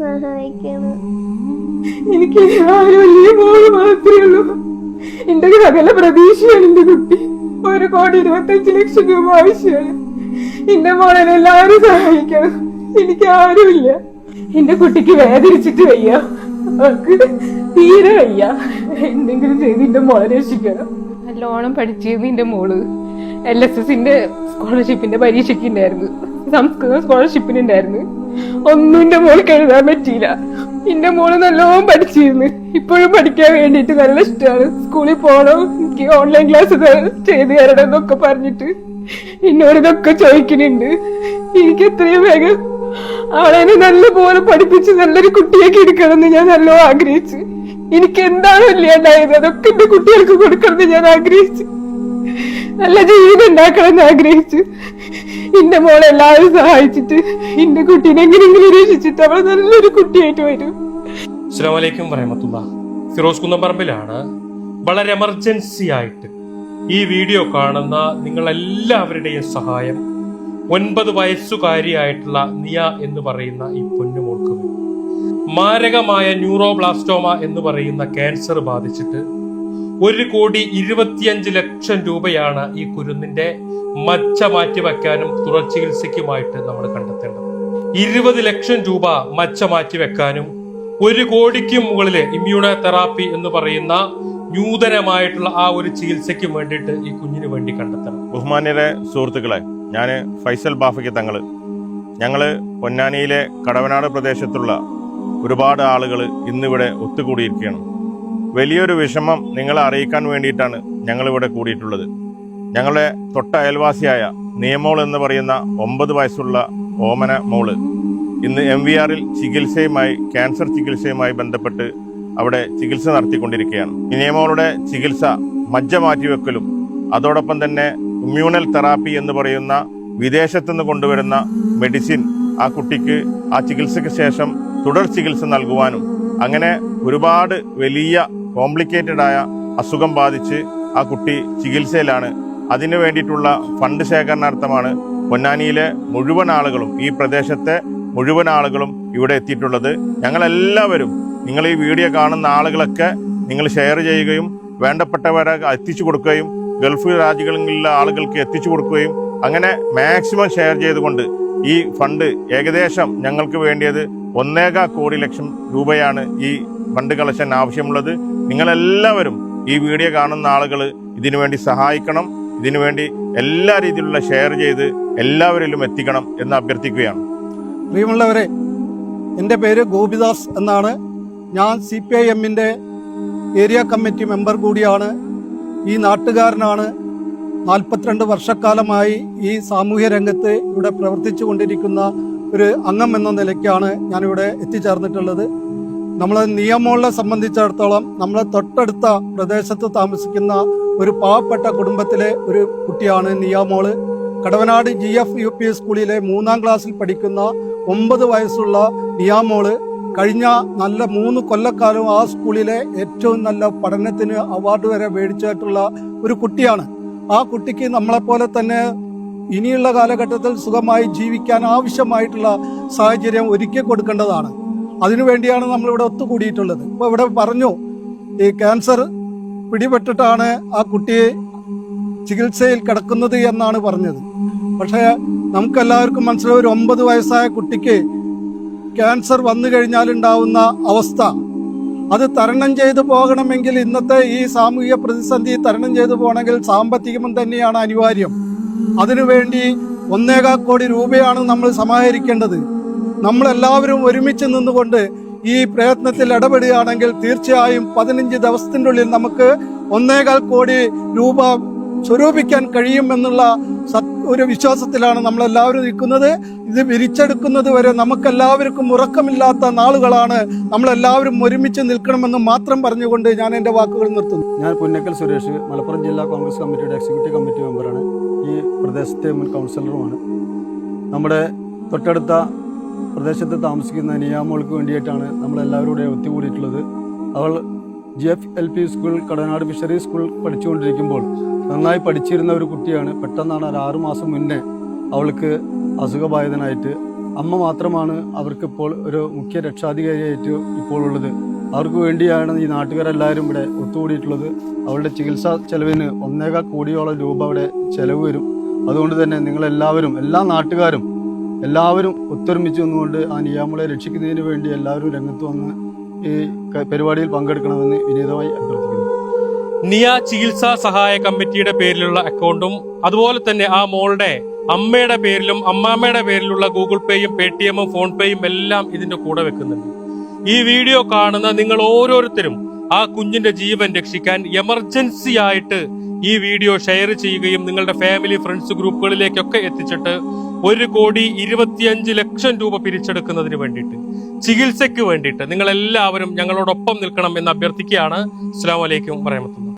സഹായിക്കണം. എനിക്ക് ആരുമില്ല, മോള് മാത്രമേ ഉള്ളൂ. എന്റെ സകല പ്രതീക്ഷയാണ് എന്റെ കുട്ടി. 1,25,00,000 രൂപ ആവശ്യമാണ്. എന്റെ മോളെ എല്ലാവരും സഹായിക്കണം. എനിക്ക് ആരുമില്ല. എന്റെ കുട്ടിക്ക് വേദനിച്ചിട്ട് വയ്യ, അവർക്ക് തീരെ വയ്യ. എന്തെങ്കിലും ചെയ്ത് എന്റെ മോളെ രക്ഷിക്കണം. നല്ലോണം പഠിച്ചിരുന്നു എന്റെ മോള്. LSSന്റെ സ്കോളർഷിപ്പിന്റെ പരീക്ഷയ്ക്ക് ഉണ്ടായിരുന്നു, സംസ്കൃത സ്കോളർഷിപ്പിനുണ്ടായിരുന്നു. ഒന്നും എന്റെ മോൾക്ക് എഴുതാൻ പറ്റിയില്ല. എന്റെ മോള് നല്ലോണം പഠിച്ചിരുന്നു. ഇപ്പോഴും പഠിക്കാൻ വേണ്ടിട്ട് നല്ല ഇഷ്ടമാണ്. സ്കൂളിൽ പോകണം, എനിക്ക് ഓൺലൈൻ ക്ലാസ് ചെയ്ത് തരണം എന്നൊക്കെ പറഞ്ഞിട്ട് എന്നോട് ഇതൊക്കെ ചോദിക്കുന്നുണ്ട്. എനിക്ക് എത്രയും വേഗം അവളെ നല്ലപോലെ പഠിപ്പിച്ച് നല്ലൊരു കുട്ടിയൊക്കെ എടുക്കണമെന്ന് ഞാൻ നല്ലോണം ആഗ്രഹിച്ചു. എനിക്ക് എന്താണോ ഇല്ലാണ്ടായത് അതൊക്കെ എന്റെ കുട്ടികൾക്ക് കൊടുക്കണമെന്ന് ഞാൻ ആഗ്രഹിച്ചു. നല്ല ജീവിതം ഉണ്ടാക്കണമെന്ന് ആഗ്രഹിച്ചു. എന്റെ മോളെ എല്ലാവരും സഹായിച്ചിട്ട് എന്റെ കുട്ടീനെ എങ്ങനെയെങ്കിലും രക്ഷിച്ചിട്ട് അവളെ നല്ലൊരു കുട്ടിയായിട്ട് വരും. അസ്സലാമു അലൈക്കും വറഹ്മത്തുള്ളാഹി. ഫിറോസ് കുന്നംപറമ്പിലാണ്. വളരെ എമർജൻസി ആയിട്ട് ഈ വീഡിയോ കാണുന്ന നിങ്ങളെല്ലാവരുടെയും സഹായം 9 വയസ്സുകാരിയായിട്ടുള്ള നിയ എന്ന് പറയുന്ന ഈ പൊന്നുമോൾക്ക് മാരകമായ ന്യൂറോബ്ലാസ്റ്റോമ എന്ന് പറയുന്ന ക്യാൻസർ ബാധിച്ചിട്ട് 1,25,00,000 രൂപയാണ് ഈ കുരുന്നിന്റെ മച്ച മാറ്റിവെക്കാനും തുടർ ചികിത്സയ്ക്കുമായിട്ട് നമ്മൾ കണ്ടെത്തേണ്ടത്. 20 ലക്ഷം രൂപ മച്ച മാറ്റിവെക്കാനും 1 കോടിക്ക് മുകളിൽ ഇമ്മ്യൂണോ തെറാപ്പി എന്ന് പറയുന്ന നൂതനമായിട്ടുള്ള ആ ഒരു ചികിത്സയ്ക്കും വേണ്ടിയിട്ട് ഈ കുഞ്ഞിന് വേണ്ടി കണ്ടെത്തണം. ബഹുമാന്യരെ സുഹൃത്തുക്കളെ, ഞാൻ ഫൈസൽ ബാഫയ്ക്ക് തങ്ങൾ. ഞങ്ങൾ പൊന്നാനിയിലെ കടവനാട് പ്രദേശത്തുള്ള ഒരുപാട് ആളുകൾ ഇന്നിവിടെ ഒത്തുകൂടിയിരിക്കുകയാണ്. വലിയൊരു വിഷമം നിങ്ങളെ അറിയിക്കാൻ വേണ്ടിയിട്ടാണ് ഞങ്ങളിവിടെ കൂടിയിട്ടുള്ളത്. ഞങ്ങളുടെ തൊട്ട അയൽവാസിയായ നിയമോൾ എന്ന് പറയുന്ന 9 വയസ്സുള്ള ഓമന മോള് ഇന്ന് MVRൽ ചികിത്സയുമായി, ക്യാൻസർ ചികിത്സയുമായി ബന്ധപ്പെട്ട് അവിടെ ചികിത്സ നടത്തിക്കൊണ്ടിരിക്കുകയാണ്. നിയമോളുടെ ചികിത്സ മജ്ജ മാറ്റിവെക്കലും അതോടൊപ്പം തന്നെ ഇമ്മ്യൂണൽ തെറാപ്പി എന്ന് പറയുന്ന വിദേശത്തുനിന്ന് കൊണ്ടുവരുന്ന മെഡിസിൻ ആ കുട്ടിക്ക് ആ ചികിത്സയ്ക്ക് ശേഷം തുടർ ചികിത്സ നൽകുവാനും, അങ്ങനെ ഒരുപാട് വലിയ കോംപ്ലിക്കേറ്റഡ് ആയ അസുഖം ബാധിച്ച് ആ കുട്ടി ചികിത്സയിലാണ്. അതിനു വേണ്ടിയിട്ടുള്ള ഫണ്ട് ശേഖരണാർത്ഥമാണ് പൊന്നാനിയിലെ മുഴുവൻ ആളുകളും, ഈ പ്രദേശത്തെ മുഴുവൻ ആളുകളും ഇവിടെ എത്തിയിട്ടുള്ളത്. ഞങ്ങളെല്ലാവരും, നിങ്ങൾ ഈ വീഡിയോ കാണുന്ന ആളുകളൊക്കെ നിങ്ങൾ ഷെയർ ചെയ്യുകയും വേണ്ടപ്പെട്ടവരെ എത്തിച്ചു കൊടുക്കുകയും ഗൾഫ് രാജ്യങ്ങളിലുള്ള ആളുകൾക്ക് എത്തിച്ചു കൊടുക്കുകയും അങ്ങനെ മാക്സിമം ഷെയർ ചെയ്തുകൊണ്ട് ഈ ഫണ്ട് ഏകദേശം ഞങ്ങൾക്ക് വേണ്ടിയത് 1.25 കോടി രൂപയാണ് ഈ ഫണ്ട് കളക്ഷൻ ആവശ്യമുള്ളത്. നിങ്ങളെല്ലാവരും ഈ വീഡിയോ കാണുന്ന ആളുകൾ ഇതിനുവേണ്ടി സഹായിക്കണം. ഇതിനുവേണ്ടി എല്ലാ രീതിയിലുള്ള ഷെയർ ചെയ്ത് എല്ലാവരിലും എത്തിക്കണം എന്ന് അഭ്യർത്ഥിക്കുകയാണ്. പ്രിയമുള്ളവരെ, എൻ്റെ പേര് ഗോപിദാസ് എന്നാണ്. ഞാൻ CPIMന്റെ ഏരിയ കമ്മിറ്റി മെമ്പർ കൂടിയാണ്. ഈ നാട്ടുകാരനാണ്. 42 വർഷക്കാലമായി ഈ സാമൂഹ്യ രംഗത്ത് ഇവിടെ പ്രവർത്തിച്ചു കൊണ്ടിരിക്കുന്ന ഒരു അംഗം എന്ന നിലയ്ക്കാണ് ഞാനിവിടെ എത്തിച്ചേർന്നിട്ടുള്ളത്. നമ്മൾ നിയമോളെ സംബന്ധിച്ചിടത്തോളം നമ്മളെ തൊട്ടടുത്ത പ്രദേശത്ത് താമസിക്കുന്ന ഒരു പാവപ്പെട്ട കുടുംബത്തിലെ ഒരു കുട്ടിയാണ് നിയമോള്. കടവനാട് GF UP സ്കൂളിലെ 3ാം ക്ലാസ്സിൽ പഠിക്കുന്ന 9 വയസ്സുള്ള നിയാമോള് കഴിഞ്ഞ നല്ല 3 കൊല്ലക്കാലം ആ സ്കൂളിലെ ഏറ്റവും നല്ല പഠനത്തിന് അവാർഡ് വരെ മേടിച്ചിട്ടുള്ള ഒരു കുട്ടിയാണ്. ആ കുട്ടിക്ക് നമ്മളെപ്പോലെ തന്നെ ഇനിയുള്ള കാലഘട്ടത്തിൽ സുഖമായി ജീവിക്കാൻ ആവശ്യമായിട്ടുള്ള സാഹചര്യം ഒരുക്കി കൊടുക്കേണ്ടതാണ്. അതിനുവേണ്ടിയാണ് നമ്മളിവിടെ ഒത്തുകൂടിയിട്ടുള്ളത്. ഇപ്പോൾ ഇവിടെ പറഞ്ഞു, ഈ ക്യാൻസർ പിടിപെട്ടിട്ടാണ് ആ കുട്ടിയെ ചികിത്സയിൽ കിടക്കുന്നത് എന്നാണ് പറഞ്ഞത്. പക്ഷേ നമുക്കെല്ലാവർക്കും മനസ്സിലാവും, ഒരു 9 വയസ്സായ കുട്ടിക്ക് ക്യാൻസർ വന്നു കഴിഞ്ഞാൽ ഉണ്ടാവുന്ന അവസ്ഥ, അത് തരണം ചെയ്തു പോകണമെങ്കിൽ, ഇന്നത്തെ ഈ സാമൂഹിക പ്രതിസന്ധി തരണം ചെയ്തു പോകണമെങ്കിൽ സാമ്പത്തികം തന്നെയാണ് അനിവാര്യം. അതിനുവേണ്ടി 1.25 കോടി രൂപയാണ് നമ്മൾ സമാഹരിക്കേണ്ടത്. നമ്മളെല്ലാവരും ഒരുമിച്ച് നിന്നുകൊണ്ട് ഈ പ്രയത്നത്തിൽ ഇടപെടുകയാണെങ്കിൽ തീർച്ചയായും 15 ദിവസത്തിൻ്റെ ഉള്ളിൽ നമുക്ക് 1.25 കോടി രൂപ സ്വരൂപിക്കാൻ കഴിയുമെന്നുള്ള ഒരു വിശ്വാസത്തിലാണ് നമ്മളെല്ലാവരും നിൽക്കുന്നത്. ഇത് വിരിച്ചെടുക്കുന്നത് വരെ നമുക്കെല്ലാവർക്കും ഉറക്കമില്ലാത്ത നാളുകളാണ്. നമ്മളെല്ലാവരും ഒരുമിച്ച് നിൽക്കണമെന്ന് മാത്രം പറഞ്ഞുകൊണ്ട് ഞാൻ എൻ്റെ വാക്കുകൾ നിർത്തുന്നു. ഞാൻ പുന്നക്കൽ സുരേഷ്, മലപ്പുറം ജില്ലാ കോൺഗ്രസ് കമ്മിറ്റിയുടെ എക്സിക്യൂട്ടീവ് കമ്മിറ്റി മെമ്പറാണ്. ഈ പ്രദേശത്തെ മുൻ കൗൺസിലറുമാണ്. നമ്മുടെ തൊട്ടടുത്ത പ്രദേശത്ത് താമസിക്കുന്ന നിയാമോൾക്ക് വേണ്ടിയിട്ടാണ് നമ്മളെല്ലാവരും കൂടെ ഒത്തുകൂടിയിട്ടുള്ളത്. അവൾ GFLP school, Kadanad fishery school പഠിച്ചുകൊണ്ടിരിക്കുമ്പോൾ നന്നായി പഠിച്ചിരുന്ന ഒരു കുട്ടിയാണ്. പെട്ടെന്നാണ് ഒരു 6 മാസം മുന്നേ അവൾക്ക് അസുഖബാധിതനായിട്ട് അമ്മ മാത്രമാണ് അവർക്കിപ്പോൾ ഒരു മുഖ്യ രക്ഷാധികാരിയായിട്ട് ഇപ്പോൾ ഉള്ളത്. അവർക്ക് വേണ്ടിയാണ് ഈ നാട്ടുകാരെല്ലാവരും ഇവിടെ ഒത്തുകൂടിയിട്ടുള്ളത്. അവരുടെ ചികിത്സാ ചെലവിന് 1.25 കോടിയോളം രൂപ അവിടെ ചെലവ് വരും. അതുകൊണ്ട് തന്നെ നിങ്ങളെല്ലാവരും, എല്ലാ നാട്ടുകാരും എല്ലാവരും ഒത്തൊരുമിച്ച് നിന്നുകൊണ്ട് ആ നിയാമോളെ രക്ഷിക്കുന്നതിന് വേണ്ടി എല്ലാവരും രംഗത്ത് വന്ന് ഈ പരിപാടിയിൽ പങ്കെടുക്കണമെന്ന് വിനീതമായി അഭ്യർത്ഥിക്കുന്നു. നിയ ചികിത്സാ സഹായ കമ്മിറ്റിയുടെ പേരിലുള്ള അക്കൗണ്ടും അതുപോലെ തന്നെ ആ മോളുടെ അമ്മയുടെ പേരിലും അമ്മാമ്മയുടെ പേരിലുള്ള ഗൂഗിൾ പേയും പേടിഎമ്മും ഫോൺ പേയും എല്ലാം ഇതിന്റെ കൂടെ വെക്കുന്നുണ്ട്. ഈ വീഡിയോ കാണുന്ന നിങ്ങൾ ഓരോരുത്തരും ആ കുഞ്ഞിന്റെ ജീവൻ രക്ഷിക്കാൻ എമർജൻസി ആയിട്ട് ഈ വീഡിയോ ഷെയർ ചെയ്യുകയും നിങ്ങളുടെ ഫാമിലി ഫ്രണ്ട്സ് ഗ്രൂപ്പുകളിലേക്കൊക്കെ എത്തിച്ചിട്ട് 1,25 ലക്ഷം രൂപ പിരിച്ചെടുക്കുന്നതിന് വേണ്ടിയിട്ട്, ചികിത്സയ്ക്ക് വേണ്ടിയിട്ട് നിങ്ങൾ എല്ലാവരും ഞങ്ങളോടൊപ്പം നിൽക്കണം എന്ന് അഭ്യർത്ഥിക്കുകയാണ്. അസ്സലാമു അലൈക്കും വറഹ്മത്തുള്ളാഹി.